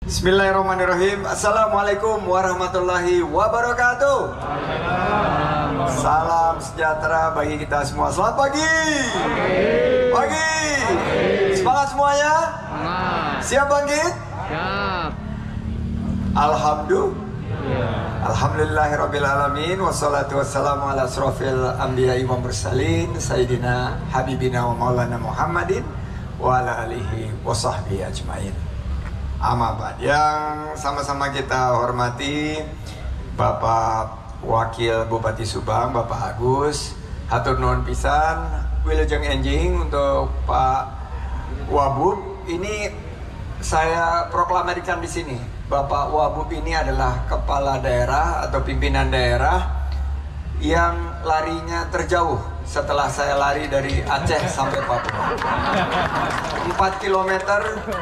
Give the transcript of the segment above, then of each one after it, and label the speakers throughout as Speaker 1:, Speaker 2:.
Speaker 1: Bismillahirrahmanirrahim. Assalamualaikum warahmatullahi wabarakatuh. Salam sejahtera bagi kita semua. Selamat pagi. Pagi. Semangat semuanya. Siap bangkit?
Speaker 2: Siap.
Speaker 1: Alhamdulillahirrabbilalamin. Wassalatu wassalamu ala asrofil anbiya'i wa mursalin Sayyidina Habibina wa maulana Muhammadin wa ala alihi wa sahbihi ajmain. Amabad. Yang sama-sama kita hormati Bapak Wakil Bupati Subang, Bapak Agus. Hatur nuhun pisan, wilujeng enjing untuk Pak Wabub. Ini saya proklamasikan di sini. Bapak Wabub ini adalah kepala daerah atau pimpinan daerah yang larinya terjauh setelah saya lari dari Aceh sampai Papua. 4 km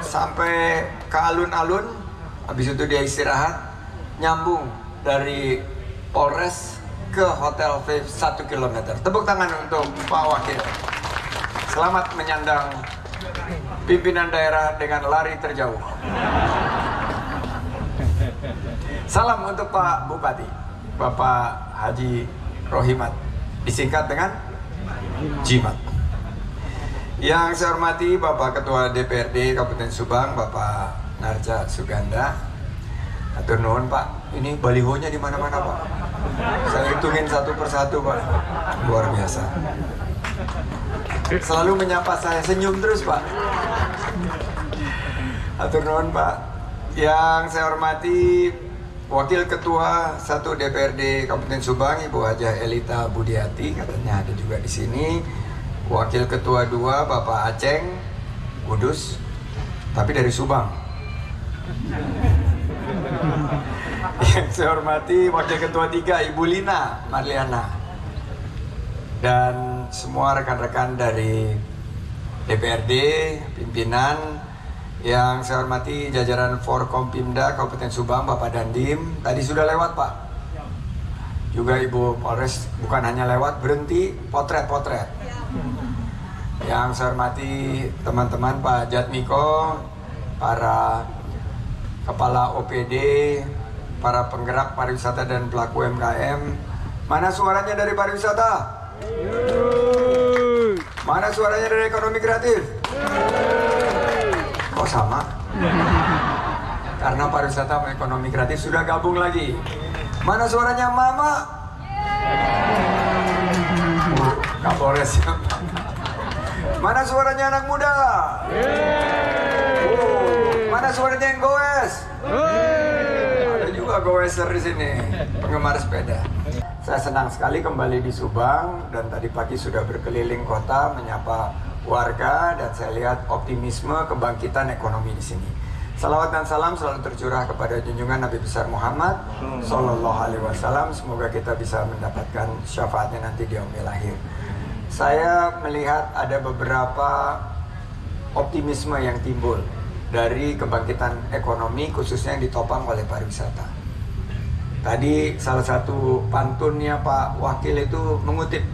Speaker 1: sampai ke alun-alun. Habis itu dia istirahat, nyambung dari Polres ke Hotel Vape 1 km. Tepuk tangan untuk Pak Wakil. Selamat menyandang pimpinan daerah dengan lari terjauh. Salam untuk Pak Bupati, Bapak Haji Rohimat, disingkat dengan Jimat. Yang saya hormati Bapak Ketua DPRD Kabupaten Subang, Bapak Narja Suganda. Hatur nuhun Pak, ini balihonya di mana-mana Pak. Saya hitungin satu persatu Pak, luar biasa. Selalu menyapa saya, senyum terus Pak. Hatur nuhun Pak. Yang saya hormati Wakil Ketua 1 DPRD Kabupaten Subang, Ibu Hajah Elita Budiati, katanya ada juga di sini. Wakil Ketua 2 Bapak Aceng Kudus, tapi dari Subang. Yang saya hormati Wakil Ketua 3 Ibu Lina Marliana, dan semua rekan-rekan dari DPRD, pimpinan. Yang saya hormati jajaran Forkompimda Kabupaten Subang, Bapak Dandim. Tadi sudah lewat Pak. Juga Ibu Polres, bukan hanya lewat, berhenti potret-potret. Yang saya hormati teman-teman Pak Jatmiko, para kepala OPD, para penggerak pariwisata dan pelaku UMKM. Mana suaranya dari pariwisata? Mana suaranya dari ekonomi kreatif? Kok sama? Karena pariwisata sama ekonomi kreatif sudah gabung lagi. Mana suaranya Mama? Kapolres. Mana suaranya anak muda? Mana suaranya yang goes? Ada juga goeser di sini, penggemar sepeda. Saya senang sekali kembali di Subang, dan tadi pagi sudah berkeliling kota menyapa warga, dan saya lihat optimisme kebangkitan ekonomi di sini. Salawat dan salam selalu tercurah kepada junjungan Nabi besar Muhammad Sallallahu Alaihi Wasallam. Semoga kita bisa mendapatkan syafaatnya nanti di yaumil akhir. Saya melihat ada beberapa optimisme yang timbul dari kebangkitan ekonomi, khususnya yang ditopang oleh pariwisata. Tadi salah satu pantunnya Pak Wakil itu mengutip,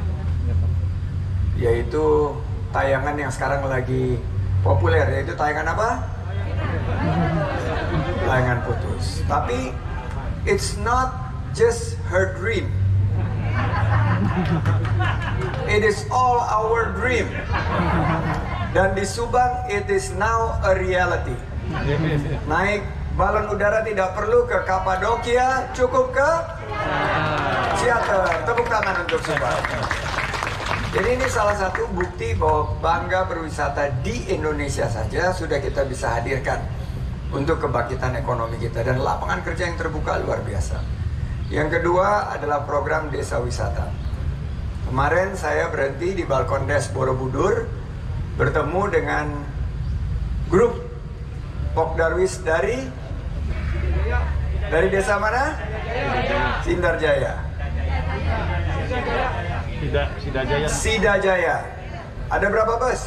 Speaker 1: yaitu tayangan yang sekarang lagi populer, yaitu tayangan apa? Tayangan putus. Tapi it's not just her dream, it is all our dream. Dan di Subang it is now a reality. Naik balon udara tidak perlu ke Kapadokia, cukup ke Seattle. Tepuk tangan untuk Subang. Jadi ini salah satu bukti bahwa bangga berwisata di Indonesia saja sudah kita bisa hadirkan untuk kebangkitan ekonomi kita, dan lapangan kerja yang terbuka luar biasa. Yang kedua adalah program desa wisata. Kemarin saya berhenti di Balkon Des Borobudur, bertemu dengan grup Pokdarwis dari desa mana? Sindarjaya. Sidajaya. Ada berapa bus?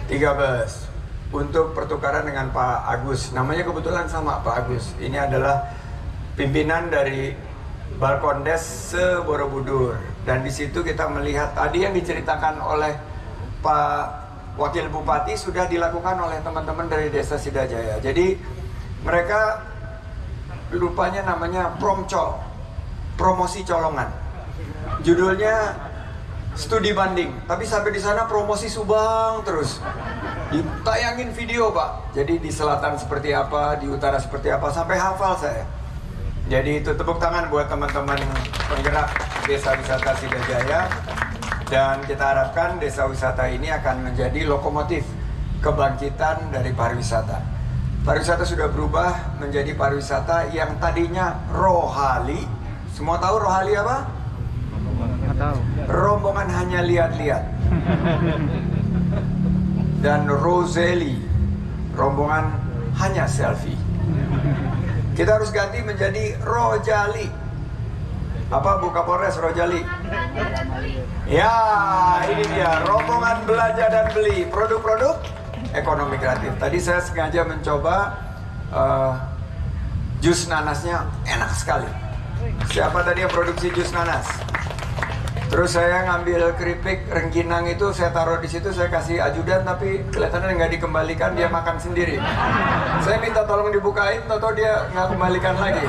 Speaker 1: 3 bus untuk pertukaran dengan Pak Agus. Namanya kebetulan sama Pak Agus. Ini adalah pimpinan dari Balkondes se-Borobudur. Dan di situ kita melihat tadi yang diceritakan oleh Pak Wakil Bupati sudah dilakukan oleh teman-teman dari Desa Sidajaya. Jadi mereka rupanya namanya Promcol, promosi colongan. Judulnya studi banding, tapi sampai di sana promosi Subang terus. Ditayangin video Pak. Jadi di selatan seperti apa, di utara seperti apa, sampai hafal saya. Jadi itu tepuk tangan buat teman-teman penggerak Desa Wisata Sidajaya. Dan kita harapkan desa wisata ini akan menjadi lokomotif kebangkitan dari pariwisata. Pariwisata sudah berubah menjadi pariwisata yang tadinya rohali. Semua tahu rohali apa? Rombongan hanya lihat-lihat. Dan roseli, rombongan hanya selfie. Kita harus ganti menjadi rojali. Apa Bu Kapolres, rojali? Ya, ini dia, rombongan belanja dan beli produk-produk ekonomi kreatif. Tadi saya sengaja mencoba jus nanasnya, enak sekali. Siapa tadi yang produksi jus nanas? Terus saya ngambil keripik rengginang itu, saya taruh di situ, saya kasih ajudan, tapi kelihatannya nggak dikembalikan, dia makan sendiri. Saya minta tolong dibukain, atau dia nggak kembalikan lagi.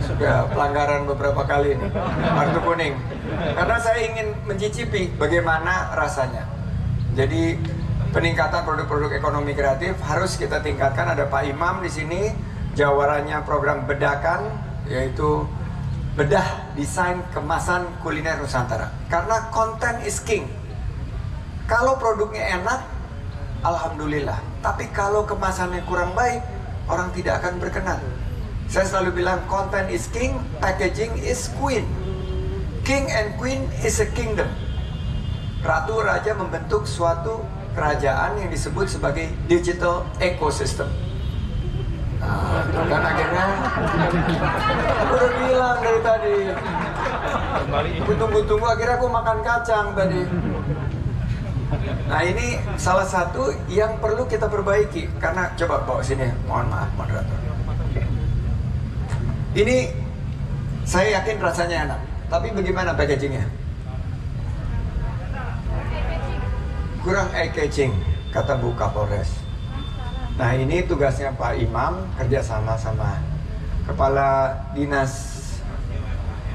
Speaker 1: Sudah pelanggaran beberapa kali ini, kartu kuning. Karena saya ingin mencicipi bagaimana rasanya. Jadi peningkatan produk-produk ekonomi kreatif harus kita tingkatkan. Ada Pak Imam di sini, jawarannya program bedakan, yaitu bedah desain kemasan kuliner Nusantara. Karena content is king. Kalau produknya enak, alhamdulillah. Tapi kalau kemasannya kurang baik, orang tidak akan berkenan. Saya selalu bilang content is king, packaging is queen. King and queen is a kingdom. Ratu raja membentuk suatu kerajaan yang disebut sebagai digital ecosystem. Nah, dan akhirnya aku udah bilang dari tadi, aku tunggu-tunggu, akhirnya aku makan kacang tadi. Nah ini salah satu yang perlu kita perbaiki. Karena coba bawa sini, mohon maaf moderator. Ini saya yakin rasanya enak, tapi bagaimana packagingnya? Kurang eye-catching, kata Bu Kapolres. Nah ini tugasnya Pak Imam kerjasama sama kepala dinas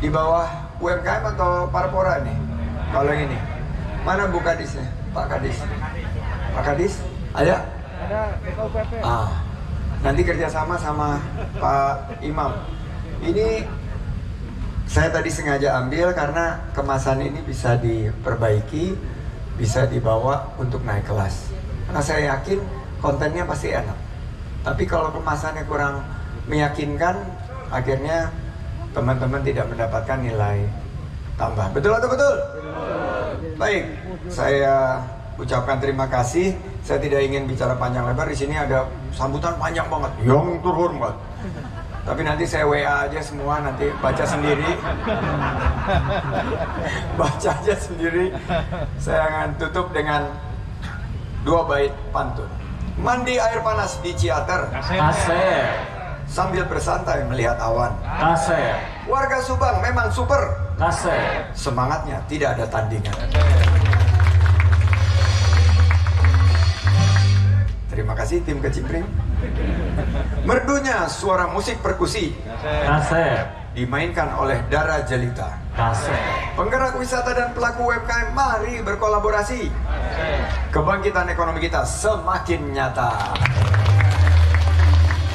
Speaker 1: di bawah UMKM atau Parpora nih. Kalau ini mana Bu Kadisnya? Pak Kadis. Pak Kadis? Ada? Ada. Nanti kerjasama sama Pak Imam. Ini saya tadi sengaja ambil karena kemasan ini bisa diperbaiki, bisa dibawa untuk naik kelas. Karena saya yakin kontennya pasti enak. Tapi kalau kemasannya kurang meyakinkan, akhirnya teman-teman tidak mendapatkan nilai tambah. Betul atau betul? Baik, saya ucapkan terima kasih. Saya tidak ingin bicara panjang lebar. Di sini ada sambutan panjang banget. Yang terhormat. Tapi nanti saya WA aja semua, nanti baca sendiri. Baca aja sendiri. Saya akan tutup dengan 2 bait pantun. Mandi air panas di Ciater.
Speaker 2: Asik.
Speaker 1: Sambil bersantai melihat awan.
Speaker 2: Asik.
Speaker 1: Warga Subang memang super.
Speaker 2: Asik.
Speaker 1: Semangatnya tidak ada tandingan. Terima kasih tim Kecimpring. Merdunya suara musik perkusi.
Speaker 2: Asik.
Speaker 1: Dimainkan oleh Dara Jelita.
Speaker 2: Asik.
Speaker 1: Penggerak wisata dan pelaku UMKM, mari berkolaborasi. Kebangkitan ekonomi kita semakin nyata.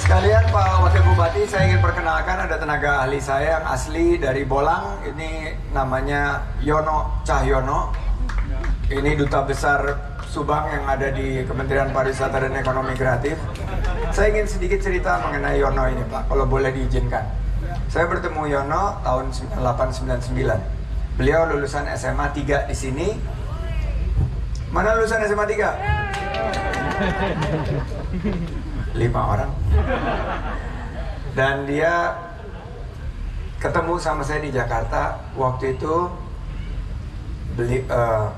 Speaker 1: Sekalian Pak Wakil Bupati, saya ingin perkenalkan ada tenaga ahli saya yang asli dari Bolang. Ini namanya Yono Cahyono. Ini Duta Besar Subang yang ada di Kementerian Pariwisata dan Ekonomi Kreatif. Saya ingin sedikit cerita mengenai Yono ini Pak, kalau boleh diizinkan. Saya bertemu Yono tahun 1899. Beliau lulusan SMA 3 di sini. Mana lulusan SMA 3? 5 orang. Dan dia ketemu sama saya di Jakarta. Waktu itu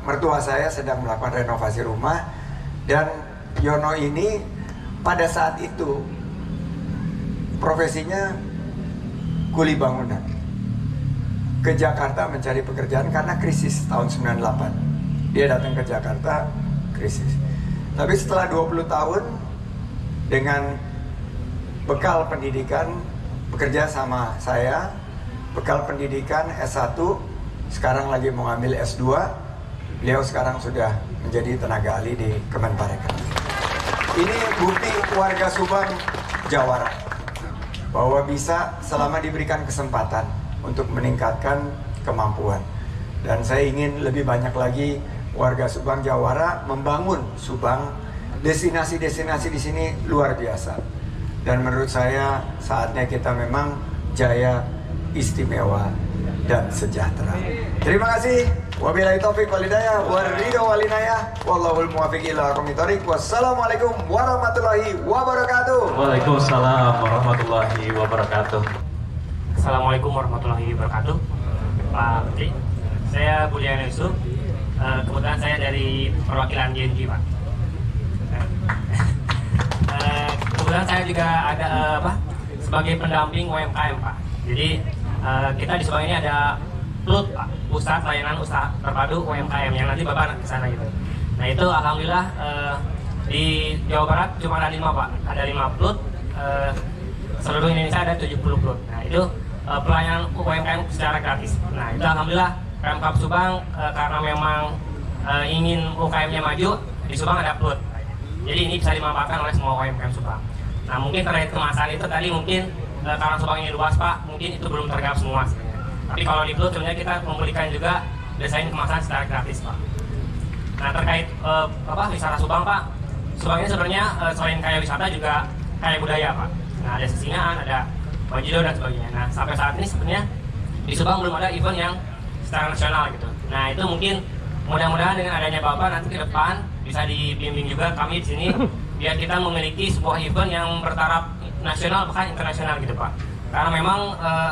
Speaker 1: mertua saya sedang melakukan renovasi rumah. Dan Yono ini pada saat itu profesinya kuli bangunan. Ke Jakarta mencari pekerjaan karena krisis tahun 98. dia datang ke Jakarta, krisis. Tapi setelah 20 tahun dengan bekal pendidikan, bekerja sama saya, bekal pendidikan S1, sekarang lagi mau ambil S2, beliau sekarang sudah menjadi tenaga ahli di Kemenparekraf. Ini bukti warga Subang Jawara bahwa bisa selama diberikan kesempatan untuk meningkatkan kemampuan. Dan saya ingin lebih banyak lagi warga Subang Jawara membangun Subang. Destinasi-destinasi di sini luar biasa. Dan menurut saya saatnya kita memang jaya, istimewa, dan sejahtera. Terima kasih. Wabillahi taufiq wal hidayah waridho wal inayah wallahul muwaffiq ila aqwamit thoriq. Wassalamualaikum warahmatullahi wabarakatuh.
Speaker 2: Waalaikumsalam warahmatullahi wabarakatuh.
Speaker 3: Assalamualaikum warahmatullahi wabarakatuh. Pak Menteri, saya Budiana Yusuf. Kebetulan saya dari perwakilan GNG, Pak. Kebetulan saya juga ada sebagai pendamping UMKM, Pak. Jadi kita di Subang ini ada PLUT, Pak, Pusat Layanan Usaha Terpadu UMKM, yang nanti Bapak ke sana gitu. Nah itu alhamdulillah di Jawa Barat cuma ada 5, Pak. Ada 5 PLUT, seluruh Indonesia ada 70 PLUT. Nah itu pelayanan UMKM secara gratis. Nah itu alhamdulillah Pemkab Subang karena memang ingin UMKM-nya maju, di Subang ada PLUT. Jadi ini bisa dimanfaatkan oleh semua UMKM Subang. Nah mungkin terkait kemasan itu tadi mungkin karena Subang ini luas, Pak, mungkin itu belum tergap semua sebenarnya. Tapi kalau di PLUT sebenarnya kita memberikan juga desain kemasan secara gratis, Pak. Nah terkait wisata Subang, Pak, Subang ini sebenarnya selain kaya wisata juga kaya budaya, Pak. Nah ada Sisingaan, ada Wajido dan sebagainya. Nah sampai saat ini sebenarnya di Subang belum ada event yang secara nasional gitu. Nah itu mungkin mudah-mudahan dengan adanya Bapak nanti ke depan bisa dibimbing juga kami di sini biar kita memiliki sebuah event yang bertaraf nasional bahkan internasional gitu, Pak. Karena memang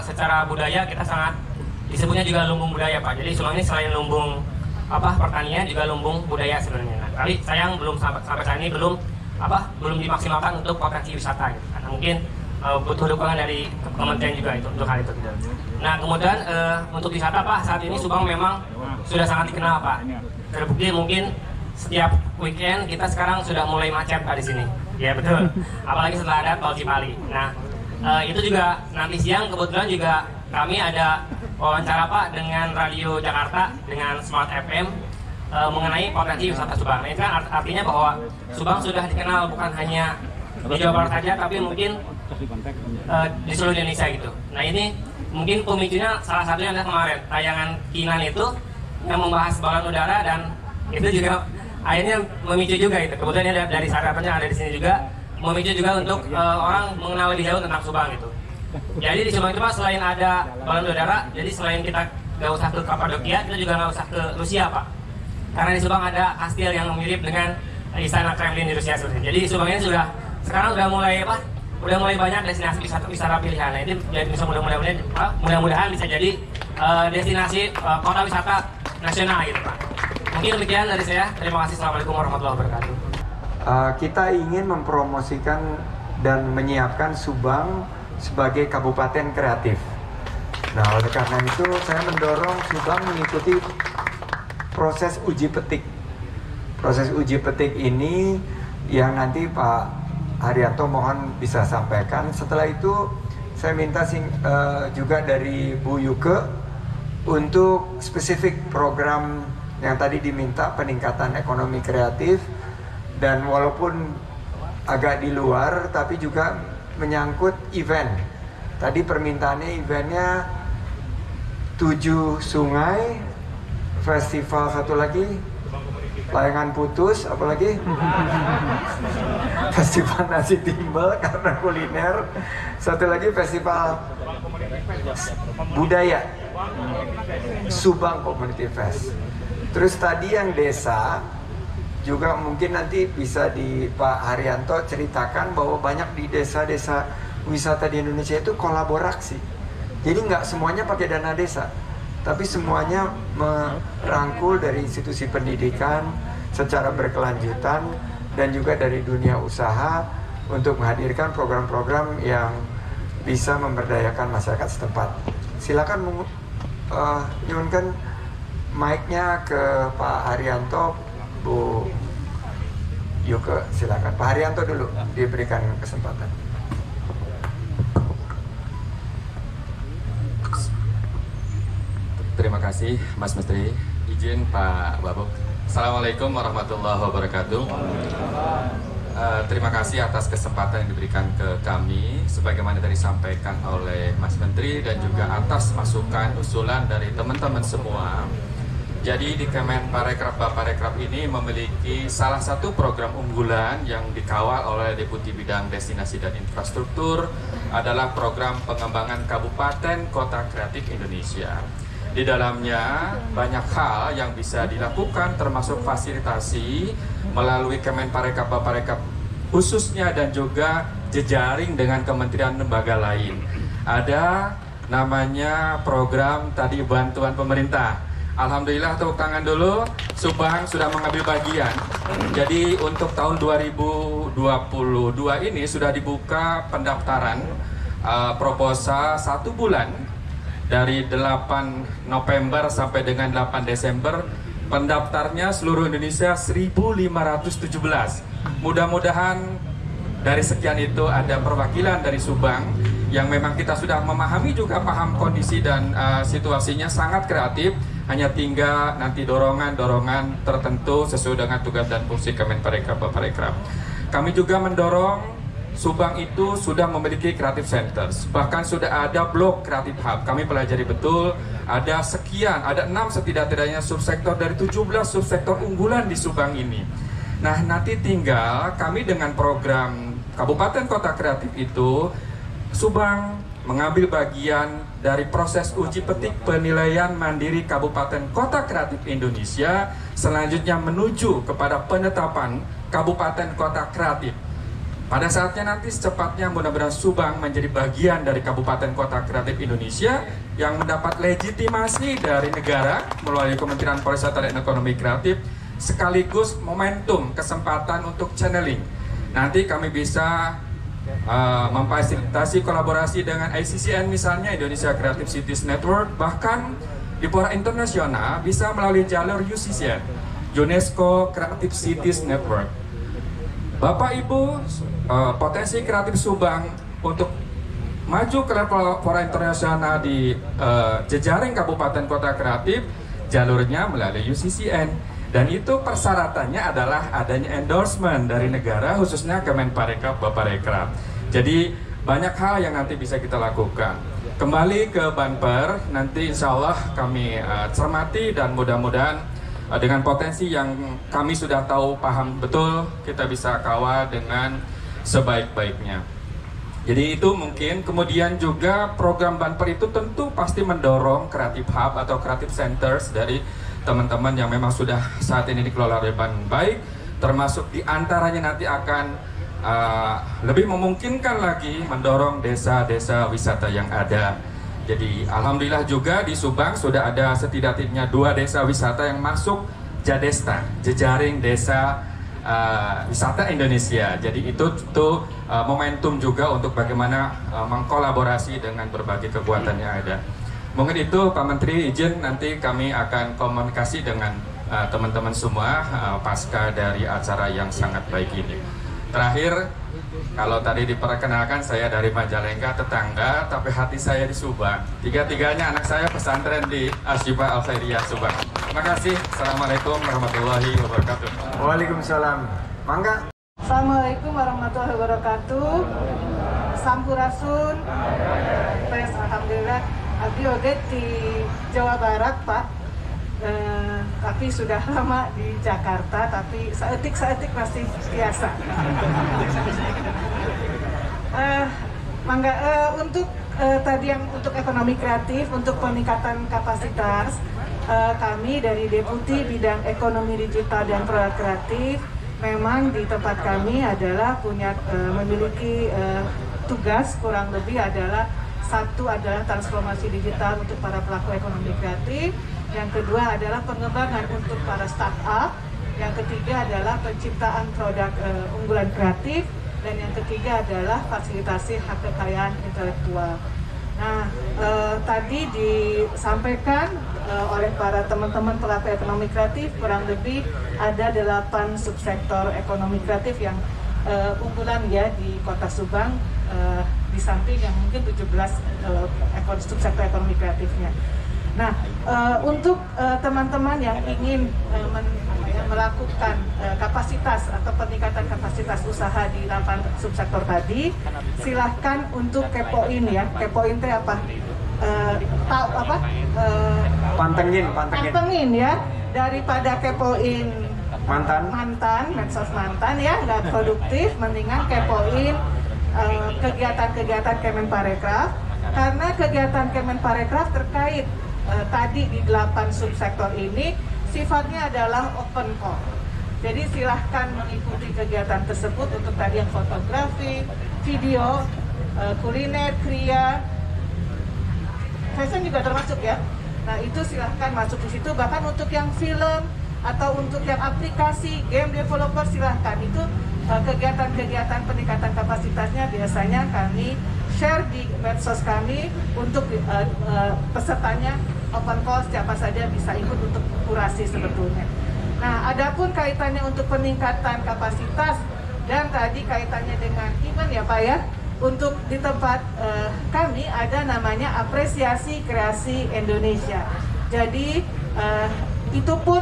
Speaker 3: secara budaya kita sangat disebutnya juga lumbung budaya, Pak. Jadi Subang ini selain lumbung pertanian juga lumbung budaya sebenarnya. Nah, tapi sayang belum sampai saat ini belum dimaksimalkan untuk potensi wisata gitu. Karena mungkin butuh dukungan dari kementerian juga itu untuk hal itu gitu. Nah kemudian untuk wisata, Pak, saat ini Subang memang sudah sangat dikenal, Pak. Terbukti mungkin setiap weekend kita sekarang sudah mulai macet, Pak, di sini. Ya betul. Apalagi setelah ada tol Cipali. Nah itu juga nanti siang kebetulan juga kami ada wawancara, Pak, dengan Radio Jakarta dengan Smart FM mengenai potensi wisata Subang. Nah, itu kan artinya bahwa Subang sudah dikenal bukan hanya di Jawa Barat saja, tapi mungkin di seluruh Indonesia gitu. Nah ini mungkin pemicunya salah satunya adalah kemarin tayangan Kinan itu yang membahas balon udara, dan itu juga akhirnya memicu juga itu. Kebetulan dari sarapannya ada di sini juga memicu juga untuk orang mengenal lebih jauh tentang Subang gitu. Jadi di Subang itu, Pak, selain ada balon udara, jadi selain kita nggak usah ke Kapadokia, kita juga nggak usah ke Rusia, Pak. Karena di Subang ada kastil yang mirip dengan istana Kremlin di Rusia sebenarnya. Jadi Subang ini sekarang udah mulai banyak destinasi wisata pilihan. Nah itu bisa mudah-mudahan bisa jadi destinasi kota wisata nasional gitu, Pak. Mungkin demikian dari saya. Terima kasih. Assalamualaikum warahmatullahi wabarakatuh.
Speaker 1: Kita ingin mempromosikan dan menyiapkan Subang sebagai kabupaten kreatif. Nah, oleh karena itu saya mendorong Subang mengikuti proses uji petik. Proses uji petik ini yang nanti Pak Haryanto mohon bisa sampaikan. Setelah itu saya minta juga dari Bu Yuke untuk spesifik program yang tadi diminta peningkatan ekonomi kreatif, dan walaupun agak di luar tapi juga menyangkut event. Tadi permintaannya eventnya 7 sungai, festival satu lagi, layangan putus, apalagi festival nasi timbel karena kuliner, satu lagi festival budaya Subang Community Fest. Terus tadi yang desa juga mungkin nanti bisa di Pak Haryanto ceritakan bahwa banyak di desa-desa wisata di Indonesia itu kolaborasi. Jadi nggak semuanya pakai dana desa, tapi semuanya merangkul dari institusi pendidikan secara berkelanjutan dan juga dari dunia usaha untuk menghadirkan program-program yang bisa memberdayakan masyarakat setempat. Silakan nyunkan mic-nya ke Pak Haryanto, Bu Yuke, silakan. Pak Haryanto dulu diberikan kesempatan.
Speaker 4: Terima kasih Mas Menteri. Izin Pak Babuk. Assalamualaikum warahmatullahi wabarakatuh. Terima kasih atas kesempatan yang diberikan ke kami, sebagaimana tadi disampaikan oleh Mas Menteri dan juga atas masukan usulan dari teman-teman semua. Jadi di Kemenparekraf Baparekraf ini memiliki salah satu program unggulan yang dikawal oleh Deputi Bidang Destinasi dan Infrastruktur adalah program pengembangan Kabupaten Kota Kreatif Indonesia. Di dalamnya banyak hal yang bisa dilakukan termasuk fasilitasi melalui Kemenparekraf Baparekraf khususnya dan juga jejaring dengan kementerian lembaga lain. Ada namanya program tadi bantuan pemerintah. Alhamdulillah, tepuk tangan dulu, Subang sudah mengambil bagian. Jadi untuk tahun 2022 ini sudah dibuka pendaftaran proposal 1 bulan. Dari 8 November sampai dengan 8 Desember, pendaftarnya seluruh Indonesia 1.517. Mudah-mudahan dari sekian itu ada perwakilan dari Subang yang memang kita sudah memahami juga paham kondisi dan situasinya sangat kreatif. Hanya tinggal nanti dorongan-dorongan tertentu sesuai dengan tugas dan fungsi Kemenparekraf Baparekraf. Kami juga mendorong Subang itu sudah memiliki Creative Centers, bahkan sudah ada blok Creative Hub. Kami pelajari betul, ada sekian, ada 6 setidak-tidaknya subsektor dari 17 subsektor unggulan di Subang ini. Nah, nanti tinggal kami dengan program Kabupaten Kota Kreatif itu, Subang mengambil bagian dari proses uji petik penilaian mandiri Kabupaten Kota Kreatif Indonesia, selanjutnya menuju kepada penetapan Kabupaten Kota Kreatif. Pada saatnya nanti secepatnya mudah-mudahan Subang menjadi bagian dari Kabupaten Kota Kreatif Indonesia yang mendapat legitimasi dari negara melalui Kementerian Pariwisata dan Ekonomi Kreatif, sekaligus momentum kesempatan untuk channeling. Nanti kami bisa memfasilitasi kolaborasi dengan ICCN misalnya, Indonesia Creative Cities Network, bahkan di fora internasional bisa melalui jalur UCCN, UNESCO Creative Cities Network. Bapak Ibu, potensi kreatif Subang untuk maju ke level fora internasional di jejaring Kabupaten Kota Kreatif, jalurnya melalui UCCN. Dan itu persyaratannya adalah adanya endorsement dari negara, khususnya Kemenparekraf Baparekraf. Jadi banyak hal yang nanti bisa kita lakukan. Kembali ke Banper, nanti insya Allah kami cermati dan mudah-mudahan dengan potensi yang kami sudah tahu paham betul, kita bisa kawal dengan sebaik-baiknya. Jadi itu mungkin. Kemudian juga program Banper itu tentu pasti mendorong Creative Hub atau Creative Centers dari teman-teman yang memang sudah saat ini dikelola dengan baik, termasuk diantaranya nanti akan lebih memungkinkan lagi mendorong desa-desa wisata yang ada. Jadi alhamdulillah juga di Subang sudah ada setidaknya 2 desa wisata yang masuk Jadesta, jejaring desa wisata Indonesia. Jadi itu momentum juga untuk bagaimana mengkolaborasi dengan berbagai kekuatan yang ada. Mungkin itu Pak Menteri, izin nanti kami akan komunikasi dengan teman-teman semua pasca dari acara yang sangat baik ini. Terakhir, kalau tadi diperkenalkan saya dari Majalengka, tetangga, tapi hati saya di Subang. Tiga-tiganya anak saya pesantren di Asyifa Al-Khairiyah Subang. Terima kasih. Assalamualaikum warahmatullahi wabarakatuh.
Speaker 1: Waalaikumsalam. Mangga.
Speaker 5: Assalamualaikum warahmatullahi wabarakatuh. Sampurasun. Pes, alhamdulillah. Abdi oge di Jawa Barat, Pak. Tapi sudah lama di Jakarta, tapi saeutik masih biasa. Untuk tadi yang untuk ekonomi kreatif, untuk peningkatan kapasitas, kami dari Deputi Bidang Ekonomi Digital dan Produk Kreatif memang di tempat kami adalah memiliki tugas kurang lebih adalah satu adalah transformasi digital untuk para pelaku ekonomi kreatif. Yang kedua adalah pengembangan untuk para startup. Yang ketiga adalah penciptaan produk unggulan kreatif. Dan yang ketiga adalah fasilitasi hak kekayaan intelektual. Nah, tadi disampaikan oleh para teman-teman pelaku ekonomi kreatif, kurang lebih ada 8 subsektor ekonomi kreatif yang unggulan ya di Kota Subang, di samping yang mungkin 17 subsektor ekonomi kreatifnya. Nah, untuk teman-teman yang ingin melakukan kapasitas atau peningkatan kapasitas usaha di 8 subsektor tadi, silahkan untuk kepoin ya. Kepoin teh apa? Tahu apa? Pantengin ya. Daripada kepoin mantan, medsos mantan ya, nggak produktif, mendingan kepoin kegiatan-kegiatan Kemenparekraf, karena kegiatan Kemenparekraf terkait tadi di 8 subsektor ini sifatnya adalah open call. Jadi silahkan mengikuti kegiatan tersebut untuk tadi yang fotografi, video, kuliner, kriya, fashion juga termasuk ya. Nah itu silahkan masuk di situ. Bahkan untuk yang film atau untuk yang aplikasi, game developer silahkan. Itu kegiatan-kegiatan peningkatan kapasitasnya biasanya kami share di medsos kami untuk pesertanya open call, siapa saja bisa ikut untuk kurasi sebetulnya. Nah, adapun kaitannya untuk peningkatan kapasitas dan tadi kaitannya dengan event ya Pak ya, untuk di tempat kami ada namanya Apresiasi Kreasi Indonesia. Jadi itu pun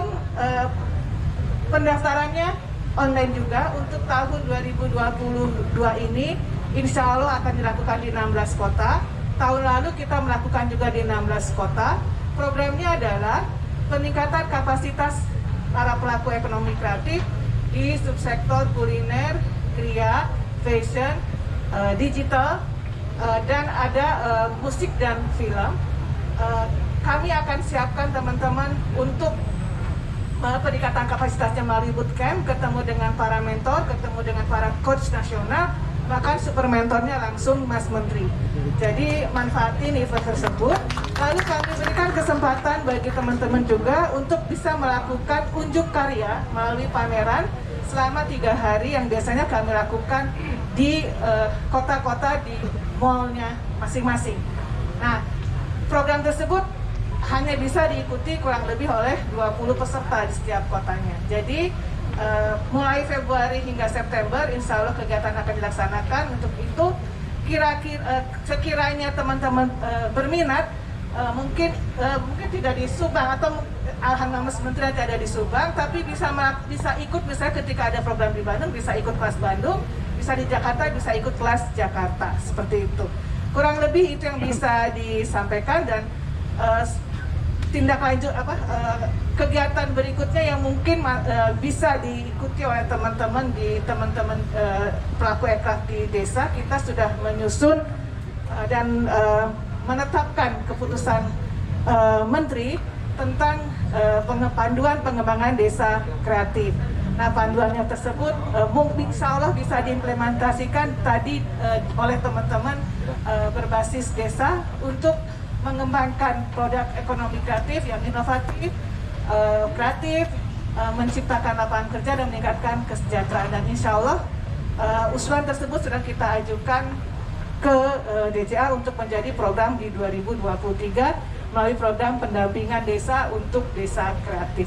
Speaker 5: pendaftarannya online juga untuk tahun 2022 ini. Insya Allah akan dilakukan di 16 kota. Tahun lalu kita melakukan juga di 16 kota. Programnya adalah peningkatan kapasitas para pelaku ekonomi kreatif di subsektor kuliner, kriya, fashion, digital, dan ada musik dan film. Kami akan siapkan teman-teman untuk peningkatan kapasitasnya melalui bootcamp, ketemu dengan para mentor, ketemu dengan para coach nasional, bahkan super mentornya langsung Mas Menteri. Jadi manfaatin event tersebut. Lalu kami berikan kesempatan bagi teman-teman juga untuk bisa melakukan unjuk karya melalui pameran selama 3 hari yang biasanya kami lakukan di kota-kota di mallnya masing-masing. Nah, program tersebut hanya bisa diikuti kurang lebih oleh 20 peserta di setiap kotanya. Jadi mulai Februari hingga September, insya Allah kegiatan akan dilaksanakan. Untuk itu, sekiranya teman-teman berminat, mungkin tidak di Subang atau alhamdulillah Mas Menteri ada di Subang, tapi bisa ikut misalnya ketika ada program di Bandung, bisa ikut kelas Bandung, bisa di Jakarta, bisa ikut kelas Jakarta, seperti itu. Kurang lebih itu yang bisa disampaikan. Dan tindak lanjut kegiatan berikutnya yang mungkin bisa diikuti oleh teman-teman pelaku ekraf di desa, kita sudah menyusun dan menetapkan keputusan Menteri tentang panduan pengembangan desa kreatif. Nah, panduannya tersebut insya Allah bisa diimplementasikan tadi oleh teman-teman berbasis desa untuk mengembangkan produk ekonomi kreatif yang inovatif, kreatif, menciptakan lapangan kerja dan meningkatkan kesejahteraan. Dan insya Allah usulan tersebut sudah kita ajukan ke DCA untuk menjadi program di 2023 melalui program pendampingan desa untuk desa kreatif.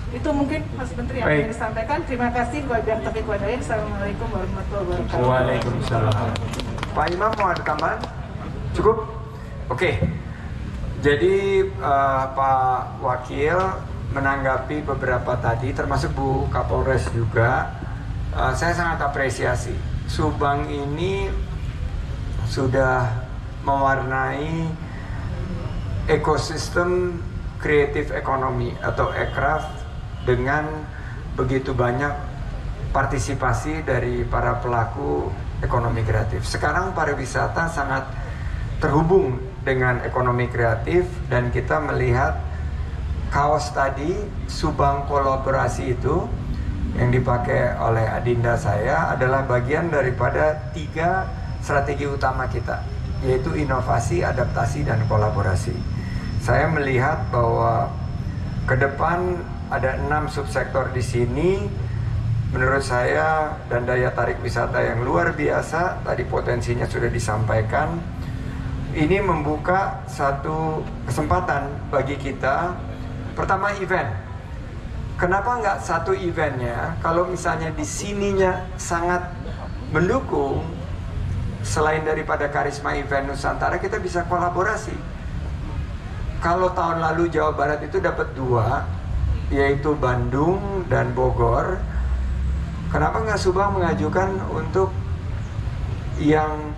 Speaker 5: Itu mungkin Mas Menteri yang ingin disampaikan. Terima kasih. Assalamualaikum warahmatullahi wabarakatuh.
Speaker 1: Waalaikumsalam. Pak Imam mau ada tambahan? Cukup? Oke. Jadi Pak Wakil menanggapi beberapa tadi, termasuk Bu Kapolres juga, saya sangat apresiasi. Subang ini sudah mewarnai ekosistem kreatif ekonomi atau ekraf dengan begitu banyak partisipasi dari para pelaku ekonomi kreatif. Sekarang pariwisata sangat terhubung dengan ekonomi kreatif, dan kita melihat kaos tadi Subang Kolaborasi itu yang dipakai oleh adinda saya adalah bagian daripada 3 strategi utama kita, yaitu inovasi, adaptasi, dan kolaborasi. Saya melihat bahwa ke depan ada 6 subsektor di sini. Menurut saya, dan daya tarik wisata yang luar biasa, tadi potensinya sudah disampaikan. ini membuka satu kesempatan bagi kita. Pertama, event. Kenapa nggak satu eventnya? Kalau misalnya di sininya sangat mendukung, selain daripada karisma event Nusantara, kita bisa kolaborasi. Kalau tahun lalu Jawa Barat itu dapat 2, yaitu Bandung dan Bogor. Kenapa nggak Subang mengajukan untuk yang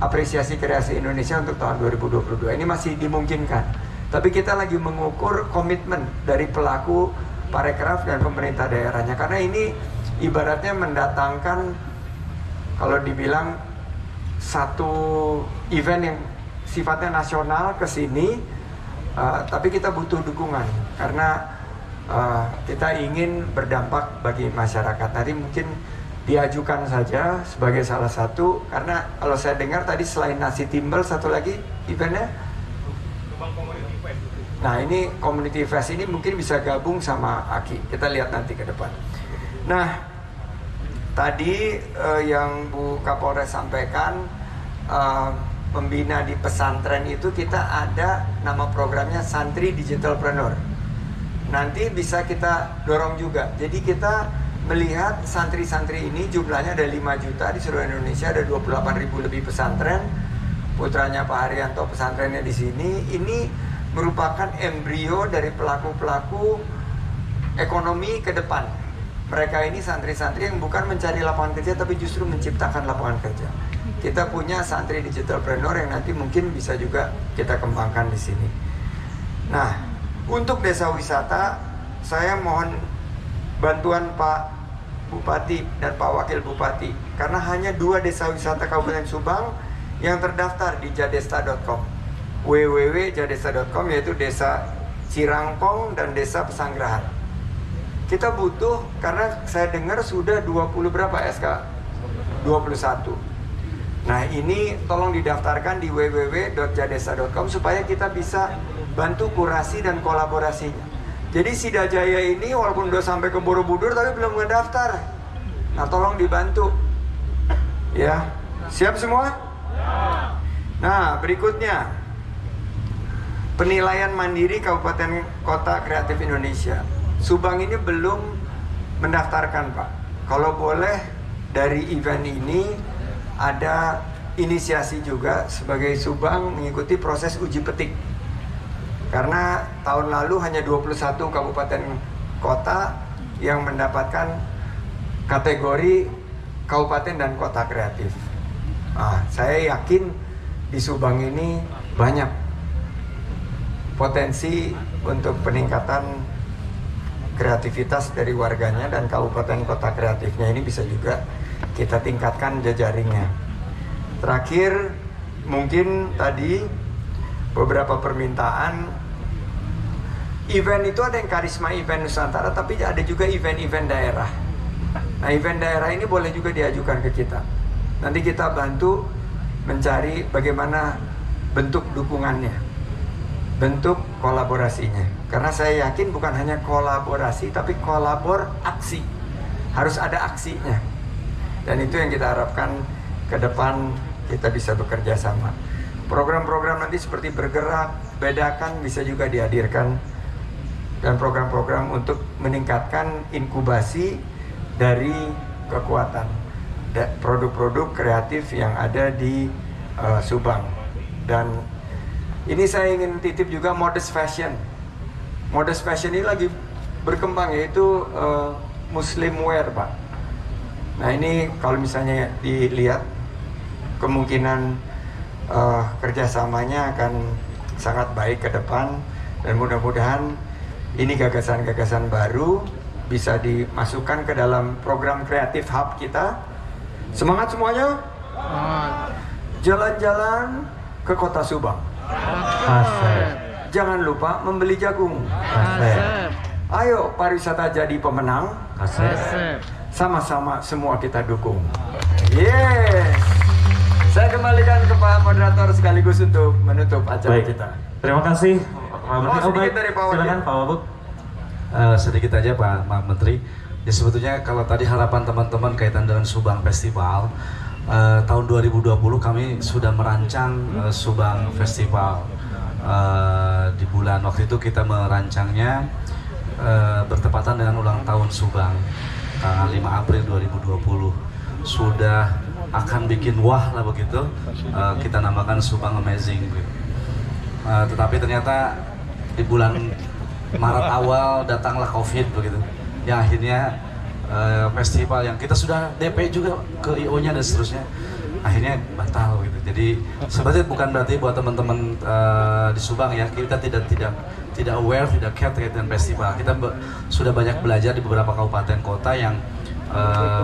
Speaker 1: apresiasi kreasi Indonesia untuk tahun 2022? Ini masih dimungkinkan. Tapi kita lagi mengukur komitmen dari pelaku parekraf dan pemerintah daerahnya. Karena ini ibaratnya mendatangkan, kalau dibilang satu event yang sifatnya nasional ke sini, tapi kita butuh dukungan. Karena kita ingin berdampak bagi masyarakat. Tadi mungkin diajukan saja sebagai salah satu, karena kalau saya dengar tadi selain nasi timbel, satu lagi eventnya. Nah, ini Community Fest ini mungkin bisa gabung sama Aki. Kita lihat nanti ke depan. Nah, tadi yang Bu Kapolres sampaikan, pembina di pesantren itu kita ada nama programnya Santri Digitalpreneur. Nanti bisa kita dorong juga. Jadi kita melihat santri-santri ini jumlahnya ada 5 juta di seluruh Indonesia, ada 28.000 lebih pesantren. Putranya Pak Haryanto pesantrennya di sini. Ini merupakan embrio dari pelaku-pelaku ekonomi ke depan. Mereka ini santri-santri yang bukan mencari lapangan kerja, tapi justru menciptakan lapangan kerja. Kita punya Santri Digitalpreneur yang nanti mungkin bisa juga kita kembangkan di sini. Nah, untuk desa wisata, saya mohon bantuan Pak Bupati dan Pak Wakil Bupati, karena hanya 2 desa wisata Kabupaten Subang yang terdaftar di jadesta.com, www.jadesta.com, yaitu Desa Cirangkong dan Desa Pesanggerahan. Kita butuh, karena saya dengar sudah 20 berapa SK? 21. Nah, ini tolong didaftarkan di www.jadesta.com supaya kita bisa bantu kurasi dan kolaborasinya. Jadi Sida Jaya ini walaupun udah sampai ke Borobudur tapi belum ngedaftar. Nah, tolong dibantu. Ya, siap semua? Nah, berikutnya penilaian mandiri Kabupaten Kota Kreatif Indonesia. Subang ini belum mendaftarkan, Pak. Kalau boleh dari event ini ada inisiasi juga sebagai Subang mengikuti proses uji petik. Karena tahun lalu hanya 21 kabupaten kota yang mendapatkan kategori kabupaten dan kota kreatif. Nah, saya yakin di Subang ini banyak potensi untuk peningkatan kreativitas dari warganya, dan kabupaten kota kreatifnya ini bisa juga kita tingkatkan jejaringnya. Terakhir, mungkin tadi beberapa permintaan. Event itu ada yang karisma event Nusantara, tapi ada juga event-event daerah. Nah, event daerah ini boleh juga diajukan ke kita. Nanti kita bantu mencari bagaimana bentuk dukungannya, bentuk kolaborasinya. Karena saya yakin bukan hanya kolaborasi, tapi aksi. Harus ada aksinya. Dan itu yang kita harapkan ke depan kita bisa bekerja sama. Program-program nanti seperti bergerak, bedakan bisa juga dihadirkan. Dan program-program untuk meningkatkan inkubasi dari kekuatan produk-produk kreatif yang ada di Subang. Dan ini saya ingin titip juga modest fashion. Modest fashion ini lagi berkembang, yaitu Muslim wear, Pak. Nah, ini kalau misalnya dilihat kemungkinan kerjasamanya akan sangat baik ke depan, dan mudah-mudahan ini gagasan-gagasan baru bisa dimasukkan ke dalam program kreatif hub kita. Semangat semuanya. Jalan-jalan ke kota Subang.
Speaker 2: Asep.
Speaker 1: Jangan lupa membeli jagung.
Speaker 2: Asep.
Speaker 1: Ayo pariwisata jadi pemenang.
Speaker 2: Asep.
Speaker 1: Sama-sama semua kita dukung. Yes. Saya kembalikan ke Pak Moderator sekaligus untuk menutup acara kita.
Speaker 2: Terima kasih Pak Menteri.
Speaker 1: Sedikit dari Pak Wabub.
Speaker 2: Silakan Pak Wabub.
Speaker 6: Sedikit aja Pak Menteri. Ya sebetulnya kalau tadi harapan teman-teman kaitan dengan Subang Festival, tahun 2020 kami sudah merancang Subang Festival. Di bulan waktu itu kita merancangnya bertepatan dengan ulang tahun Subang tanggal 5 April 2020. Sudah akan bikin wah lah begitu, kita namakan Subang Amazing. Tetapi ternyata di bulan Maret awal datanglah COVID begitu, yang akhirnya festival yang kita sudah DP juga ke IO-nya dan seterusnya akhirnya batal gitu. Jadi sebenarnya bukan berarti buat teman-teman di Subang ya kita tidak aware, tidak care terkait dengan festival. Kita sudah banyak belajar di beberapa kabupaten kota yang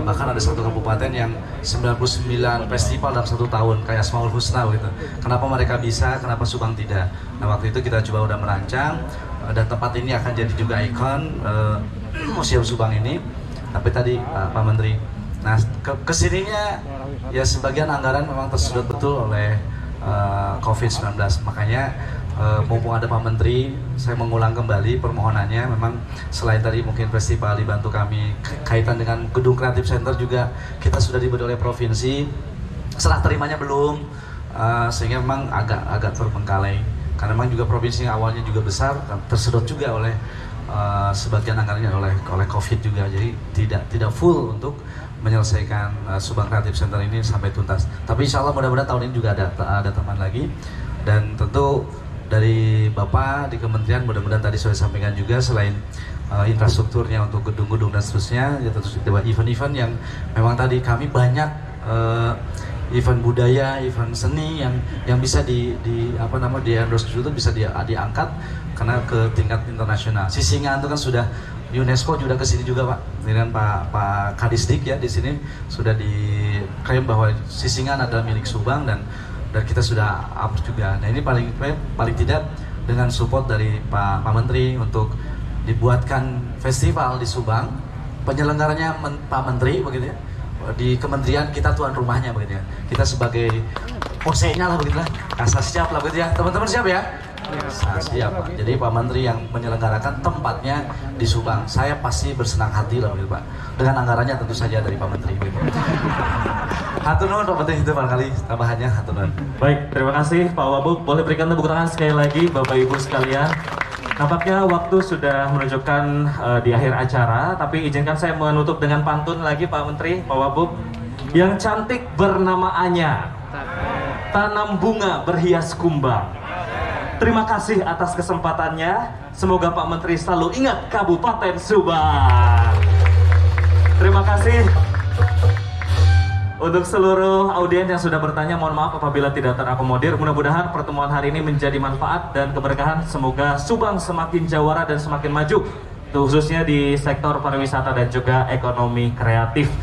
Speaker 6: bahkan ada satu kabupaten yang 99 festival dalam 1 tahun kayak Asmaul Husna gitu. Kenapa mereka bisa, kenapa Subang tidak? Nah waktu itu kita coba udah merancang dan tempat ini akan jadi juga ikon Museum Subang ini. Tapi tadi Pak Menteri, nah kesininya ya sebagian anggaran memang tersedot betul oleh COVID-19. Makanya mumpung ada Pak Menteri, saya mengulang kembali permohonannya. Memang selain tadi mungkin festival dibantu kami, kaitan dengan gedung kreatif center juga kita sudah diberi oleh provinsi, serah terimanya belum, sehingga memang agak terbengkalai. Karena memang juga provinsi yang awalnya juga besar, tersedot juga oleh sebagian anggarannya oleh COVID juga. Jadi tidak full untuk menyelesaikan Subang Creative Center ini sampai tuntas. Tapi insya Allah mudah-mudahan tahun ini juga ada teman lagi. Dan tentu dari Bapak di Kementerian mudah-mudahan tadi sudah disampaikan juga selain infrastrukturnya untuk gedung-gedung dan seterusnya, ya tentu event-event yang memang tadi kami banyak event budaya, event seni yang bisa di endorse itu bisa diangkat karena ke tingkat internasional. Sisingan itu kan sudah UNESCO juga kesini juga Pak, dengan Pak Kadisdik ya di sini sudah diklaim bahwa Sisingan adalah milik Subang dan kita sudah hapus juga. Nah ini paling tidak dengan support dari Pak Menteri untuk dibuatkan festival di Subang, penyelenggaranya Pak Menteri begitu ya. Di kementerian kita tuan rumahnya begitu ya. Kita sebagai posenya lah begitu lah. Asal siap lah begitu ya. Teman-teman siap ya? Siap Pak. Jadi Pak Menteri yang menyelenggarakan tempatnya di Subang. Saya pasti bersenang hati lah begitu Pak. Dengan anggarannya tentu saja dari Pak Menteri begitu. Hatur nuhun Pak Menteri, itu barangkali tambahannya hatur nuhun.
Speaker 2: Baik, terima kasih Pak Wabub. Boleh berikan tepuk tangan sekali lagi Bapak Ibu sekalian. Nampaknya waktu sudah menunjukkan di akhir acara, tapi izinkan saya menutup dengan pantun lagi Pak Menteri, Pak Wabub. Yang cantik bernama Anya, tanam bunga berhias kumbang. Terima kasih atas kesempatannya. Semoga Pak Menteri selalu ingat Kabupaten Subang. Terima kasih. Untuk seluruh audiens yang sudah bertanya, mohon maaf apabila tidak terakomodir. Mudah-mudahan pertemuan hari ini menjadi manfaat dan keberkahan. Semoga Subang semakin jawara dan semakin maju, khususnya di sektor pariwisata dan juga ekonomi kreatif.